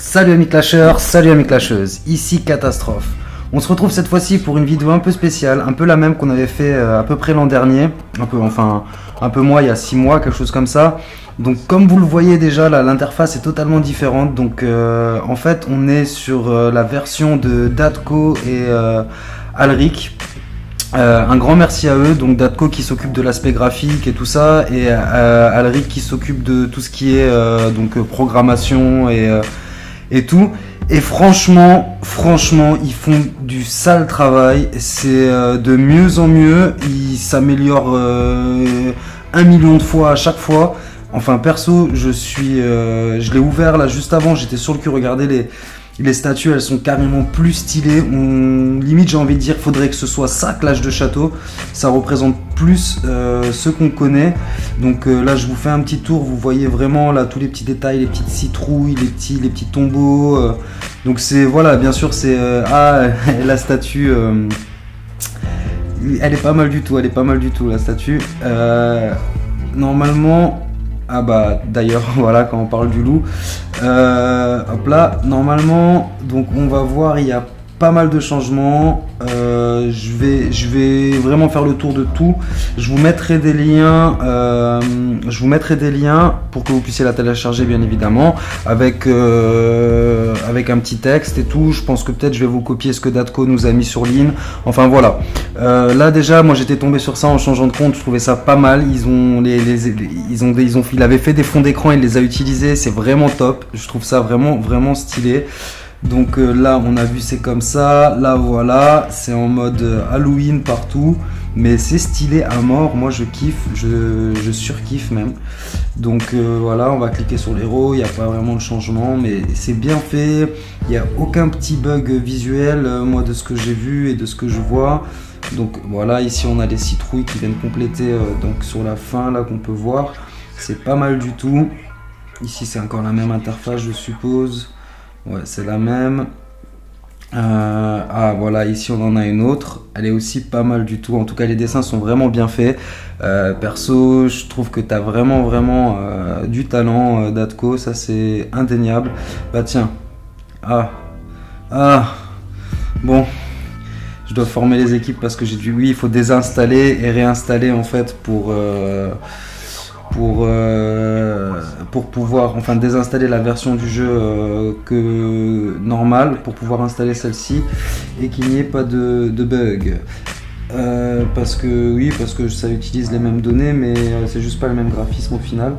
Salut amis clasheurs, salut amis clasheuses, ici Catastrophe. On se retrouve cette fois-ci pour une vidéo un peu spéciale, un peu la même qu'on avait fait à peu près l'an dernier, un peu moins, il y a 6 mois, quelque chose comme ça. Donc comme vous le voyez déjà, l'interface est totalement différente. Donc en fait on est sur la version de Datko et Alric. Un grand merci à eux, donc Datko qui s'occupe de l'aspect graphique et tout ça, et Alric qui s'occupe de tout ce qui est programmation et tout. Et franchement, ils font du sale travail. C'est de mieux en mieux. Ils s'améliorent 1 million de fois à chaque fois. Enfin, perso, je l'ai ouvert là juste avant. J'étais sur le cul. Regardez les statues, elles sont carrément plus stylées. Limite, j'ai envie de dire, faudrait que ce soit ça, Clash de Château. Ça représente plus ce qu'on connaît. Donc là, je vous fais un petit tour. Vous voyez vraiment là tous les petits détails, les petites citrouilles, les petits tombeaux. Donc c'est voilà, bien sûr, c'est la statue. Elle est pas mal du tout. La statue. Normalement. Ah bah d'ailleurs voilà, quand on parle du loup, hop là, normalement, donc on va voir, il y a pas mal de changements. Je vais vraiment faire le tour de tout. Je vous mettrai des liens, pour que vous puissiez la télécharger bien évidemment, avec un petit texte et tout. Je pense que peut-être je vais vous copier ce que Datko nous a mis sur ligne. Enfin voilà. Là déjà, moi j'étais tombé sur ça en changeant de compte. Je trouvais ça pas mal. Il avait fait des fonds d'écran, il les a utilisés. C'est vraiment top. Je trouve ça vraiment stylé. Donc là on a vu, c'est comme ça. Là voilà, c'est en mode Halloween partout, mais c'est stylé à mort. Moi je kiffe, je surkiffe même. Donc voilà, on va cliquer sur l'héros. Il n'y a pas vraiment de changement, mais c'est bien fait. Il n'y a aucun petit bug visuel, moi de ce que j'ai vu et de ce que je vois. Donc voilà, ici on a les citrouilles qui viennent compléter donc sur la fin là, qu'on peut voir. C'est pas mal du tout. Ici c'est encore la même interface, je suppose. Ouais, c'est la même. Ah voilà, ici on en a une autre. Elle est aussi pas mal du tout. En tout cas, les dessins sont vraiment bien faits. Perso, je trouve que tu as vraiment du talent, Datko. Ça, c'est indéniable. Bah tiens. Bon. Je dois former les équipes parce que j'ai dit oui, il faut désinstaller et réinstaller en fait pour pouvoir désinstaller la version du jeu normale pour pouvoir installer celle-ci et qu'il n'y ait pas de bug, parce que ça utilise les mêmes données, mais c'est juste pas le même graphisme au final.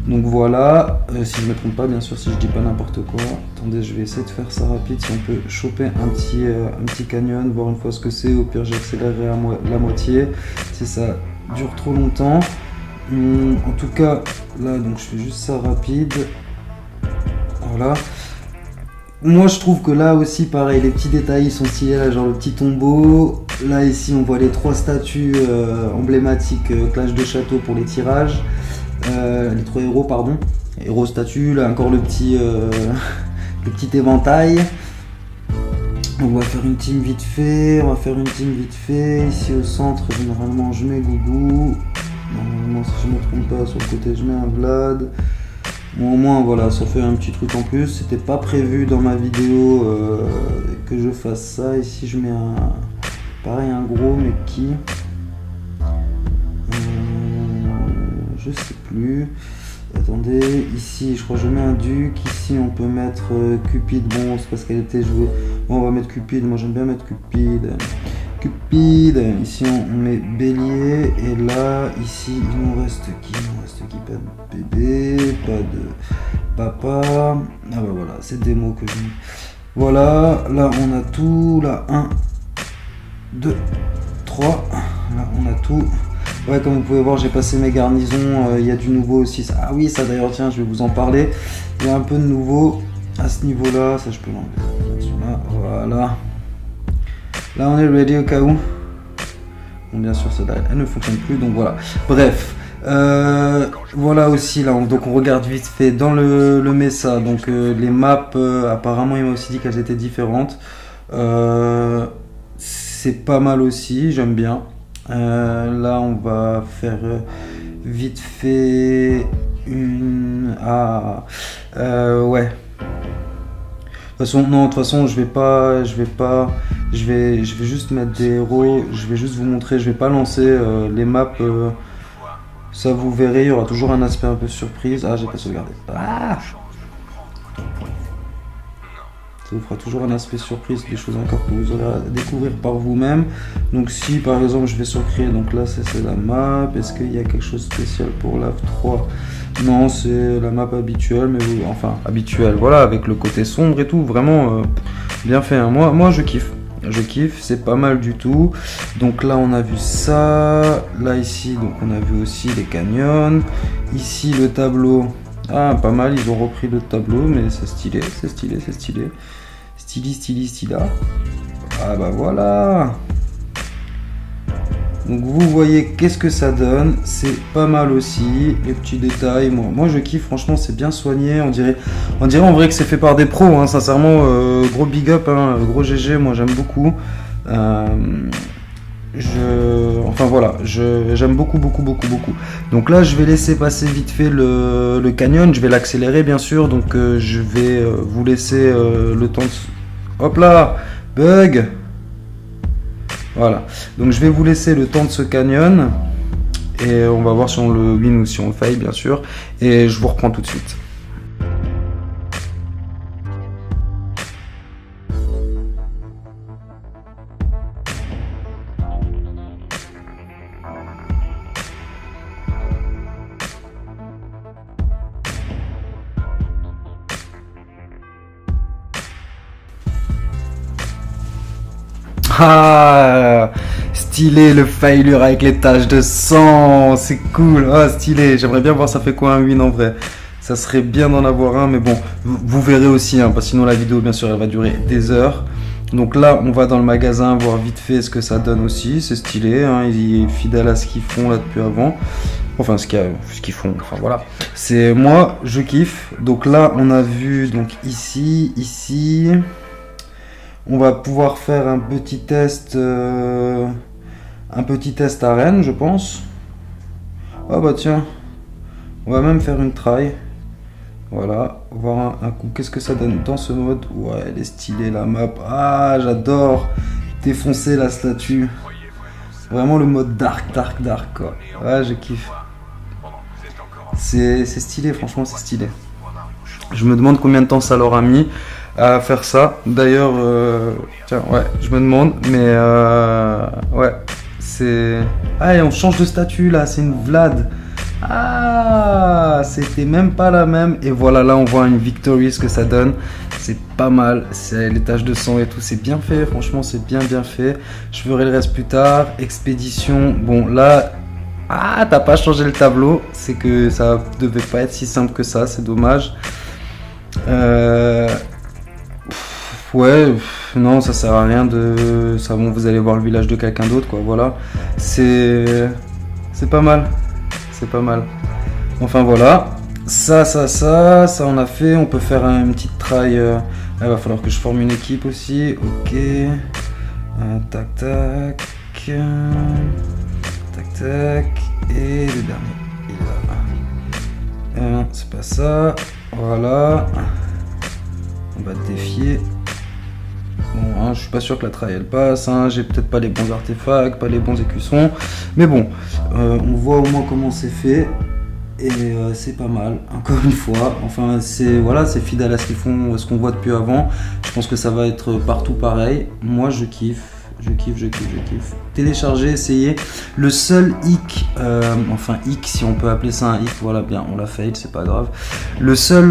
Donc voilà, si je me trompe pas, bien sûr, si je dis pas n'importe quoi. Attendez, je vais essayer de faire ça rapide, si on peut choper un petit canyon, voir une fois ce que c'est. Au pire, j'accélérerai à la moitié si ça dure trop longtemps. En tout cas, là, donc je fais juste ça rapide. Voilà. Moi, je trouve que là aussi, pareil, les petits détails sont stylés, là, genre le petit tombeau. Là, ici, on voit les 3 statues emblématiques Clash de Château pour les tirages. Les 3 héros, pardon. Héros statues, là, encore le petit éventail. On va faire une team vite fait. Ici au centre, généralement, je mets Gougou. Normalement, si je ne me trompe pas, sur le côté je mets un Vlad. Bon, au moins voilà, ça fait un petit truc en plus. C'était pas prévu dans ma vidéo que je fasse ça. Ici je mets pareil, un gros, mais qui je sais plus. Attendez, ici je crois que je mets un duc. Ici on peut mettre Cupid. Bon, c'est parce qu'elle était jouée. Bon, on va mettre Cupid. Moi j'aime bien mettre Cupid. Ici on met bélier, et là ici il nous reste qui? Pas de bébé, pas de papa. Ah bah voilà, c'est des mots que je mets. Voilà, là on a tout, là 1, 2, 3, là on a tout. Ouais, comme vous pouvez voir, j'ai passé mes garnisons, il y a du nouveau aussi. Ah oui, ça d'ailleurs, tiens, je vais vous en parler. Il y a un peu de nouveau à ce niveau-là, ça je peux l'enlever. Voilà. Là on est ready au cas où. Bon, bien sûr celle-là elle ne fonctionne plus, donc voilà. Bref, voilà aussi là, donc on regarde vite fait dans le Mesa. Donc les maps, apparemment il m'a aussi dit qu'elles étaient différentes. C'est pas mal aussi, j'aime bien. Là on va faire vite fait une... ouais. façon, non, de toute façon, je vais juste mettre des héros, je vais juste vous montrer, je vais pas lancer les maps, ça vous verrez, il y aura toujours un aspect un peu surprise. Ah, j'ai pas sauvegardé. Ah, ça vous fera toujours un aspect surprise, des choses encore que vous aurez à découvrir par vous-même. Donc si par exemple je vais sur créer, donc là c'est la map, est-ce qu'il y a quelque chose de spécial pour la 3? Non, c'est la map habituelle, mais oui, enfin habituelle, voilà, avec le côté sombre et tout, vraiment bien fait, hein. Moi je kiffe, c'est pas mal du tout. Donc là on a vu ça, là ici donc on a vu aussi les canyons, ici le tableau, ah pas mal, ils ont repris le tableau, mais c'est stylé, c'est stylé, c'est stylé. Styli. Ah bah voilà. Donc vous voyez qu'est-ce que ça donne. C'est pas mal aussi. Les petits détails. Moi je kiffe. Franchement c'est bien soigné. On dirait en vrai que c'est fait par des pros. Hein, sincèrement gros big up. Hein, gros GG. Moi j'aime beaucoup. Enfin voilà. J'aime beaucoup. Donc là je vais laisser passer vite fait le canyon. Je vais l'accélérer bien sûr. Donc je vais vous laisser le temps de... Hop là, bug. Voilà, donc je vais vous laisser le temps de ce canyon et on va voir si on le win ou si on le faille bien sûr, et je vous reprends tout de suite. Ah, stylé le failure avec les taches de sang, c'est cool, ah stylé, j'aimerais bien voir ça fait quoi un win en vrai. Ça serait bien d'en avoir un, mais bon, vous verrez aussi, hein, parce que sinon la vidéo bien sûr elle va durer des heures. Donc là on va dans le magasin voir vite fait ce que ça donne aussi, c'est stylé, hein, il est fidèle à ce qu'ils font là depuis avant. Enfin ce qu'ils font, enfin voilà. C'est moi je kiffe. Donc là on a vu donc ici. On va pouvoir faire un petit test à Rennes, je pense. Ah bah tiens, on va même faire une try. Voilà, voir un coup. Qu'est-ce que ça donne dans ce mode? Ouais, elle est stylée la map. Ah, j'adore défoncer la statue. Vraiment le mode dark quoi. Ouais, je kiffe. C'est stylé, franchement c'est stylé. Je me demande combien de temps ça leur a mis à faire ça. D'ailleurs, tiens, ouais, je me demande, mais ouais, c'est... Ah, et on change de statut là, c'est une Vlad. Ah, c'était même pas la même. Et voilà, là on voit une victory, ce que ça donne. C'est pas mal, c'est les taches de sang et tout, c'est bien fait, franchement c'est bien fait. Je ferai le reste plus tard. Expédition, bon là... Ah, t'as pas changé le tableau, c'est que ça devait pas être si simple que ça, c'est dommage. Ouais, non, ça sert à rien de... Ça, bon, vous allez voir le village de quelqu'un d'autre, quoi, voilà. C'est pas mal. C'est pas mal. Enfin, voilà. Ça, on a fait. On peut faire une petite try. Il va falloir que je forme une équipe aussi. Ok. Tac. Et le dernier. Il est là. C'est pas ça. Voilà. On va défier. Bon, hein, je suis pas sûr que la try elle passe, hein, j'ai peut-être pas les bons artefacts, pas les bons écussons, mais bon, on voit au moins comment c'est fait, et c'est pas mal, encore une fois, enfin c'est voilà, c'est fidèle à ce qu'ils font, ce qu'on voit depuis avant, je pense que ça va être partout pareil, moi je kiffe. Télécharger, essayer. Le seul hic, enfin hic si on peut appeler ça un hic, voilà bien, on l'a fail, c'est pas grave. Le seul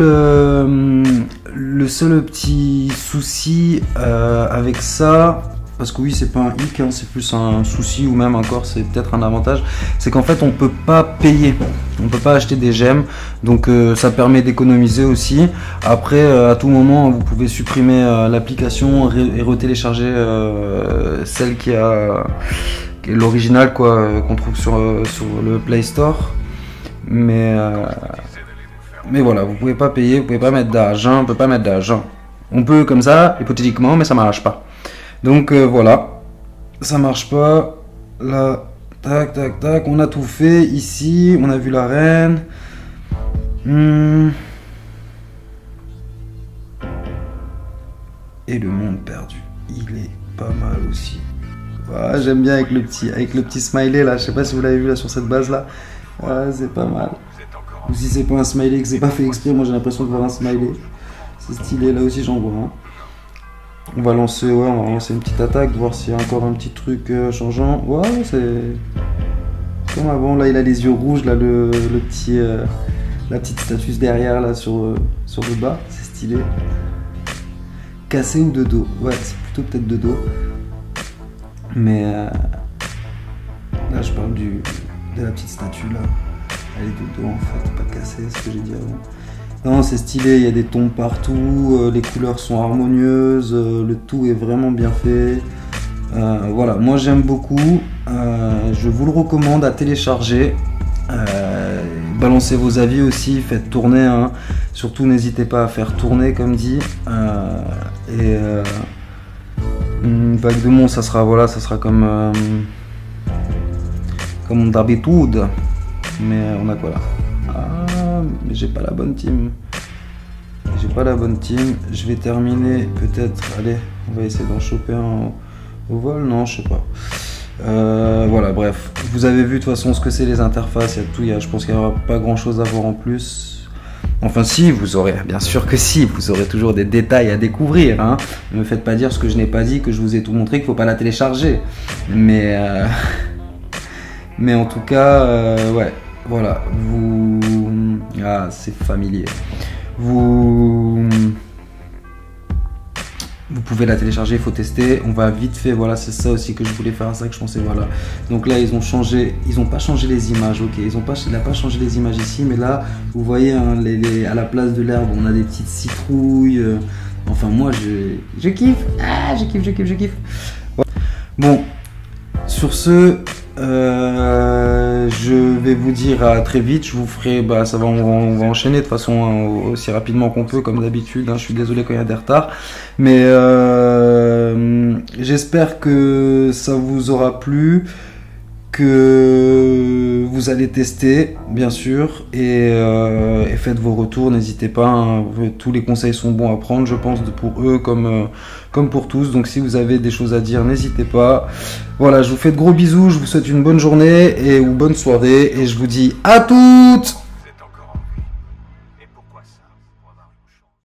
petit souci avec ça, parce que oui c'est pas un hic, hein, c'est plus un souci ou même encore c'est peut-être un avantage, c'est qu'en fait on peut pas payer, on peut pas acheter des gemmes, donc ça permet d'économiser aussi. Après à tout moment vous pouvez supprimer l'application et retélécharger celle qui est l'original quoi, qu'on trouve sur le Play Store, mais voilà, vous pouvez pas payer, vous pouvez pas mettre d'argent, on peut comme ça hypothétiquement, mais ça marche pas. Donc voilà, ça marche pas. Là, tac, on a tout fait. Ici, on a vu la reine. et Le Monde Perdu. Il est pas mal aussi. Ah, j'aime bien avec le petit smiley là. Je sais pas si vous l'avez vu là sur cette base là. Ah, c'est pas mal. Ou si c'est pas un smiley que c'est pas fait exprès, moi j'ai l'impression de voir un smiley. C'est stylé, là aussi j'en vois un. On va lancer une petite attaque, voir s'il y a encore un petit truc changeant. Ouais, c'est comme avant. Là, il a les yeux rouges, là, la petite statue derrière, là, sur le bas. C'est stylé. Cassé ou de dos? Ouais, c'est plutôt peut-être de dos. Mais là, je parle de la petite statue, là. Elle est de dos, en fait, pas cassée, c'est ce que j'ai dit avant. Non, c'est stylé, il y a des tons partout, les couleurs sont harmonieuses, le tout est vraiment bien fait. Voilà, moi j'aime beaucoup, je vous le recommande à télécharger. Balancez vos avis aussi, faites tourner, hein. Surtout n'hésitez pas à faire tourner comme dit. Une vague de monde, ça sera comme d'habitude. Mais on a quoi là? Ah, mais j'ai pas la bonne team. J'ai pas la bonne team. Je vais terminer peut-être. Allez, on va essayer d'en choper un au vol. Non, je sais pas. Voilà, bref. Vous avez vu de toute façon ce que c'est les interfaces. Il y a tout. Je pense qu'il n'y aura pas grand chose à voir en plus. Enfin, si, vous aurez. Bien sûr que si. Vous aurez toujours des détails à découvrir. Hein. Ne me faites pas dire ce que je n'ai pas dit, que je vous ai tout montré, qu'il ne faut pas la télécharger. Mais en tout cas, ouais. Voilà, ah, c'est familier. Vous pouvez la télécharger, il faut tester. On va vite fait, voilà, c'est ça aussi que je voulais faire, ça que je pensais, voilà. Donc là, ils ont pas changé les images, ok. Il n'a pas changé les images ici, mais là, vous voyez, hein, à la place de l'herbe, on a des petites citrouilles. Enfin, moi, je kiffe. Ah, je kiffe. Voilà. Bon, sur ce... je vais vous dire à très vite. Je vous ferai, on va enchaîner de toute façon hein, aussi rapidement qu'on peut, comme d'habitude. Hein, je suis désolé quand il y a des retards, mais j'espère que ça vous aura plu, que vous allez tester, bien sûr, et faites vos retours. N'hésitez pas. Hein, tous les conseils sont bons à prendre, je pense, pour eux comme pour tous. Donc si vous avez des choses à dire, n'hésitez pas. Voilà, je vous fais de gros bisous, je vous souhaite une bonne journée ou bonne soirée, et je vous dis à toutes! Vous êtes encore en vie. Et pourquoi ça?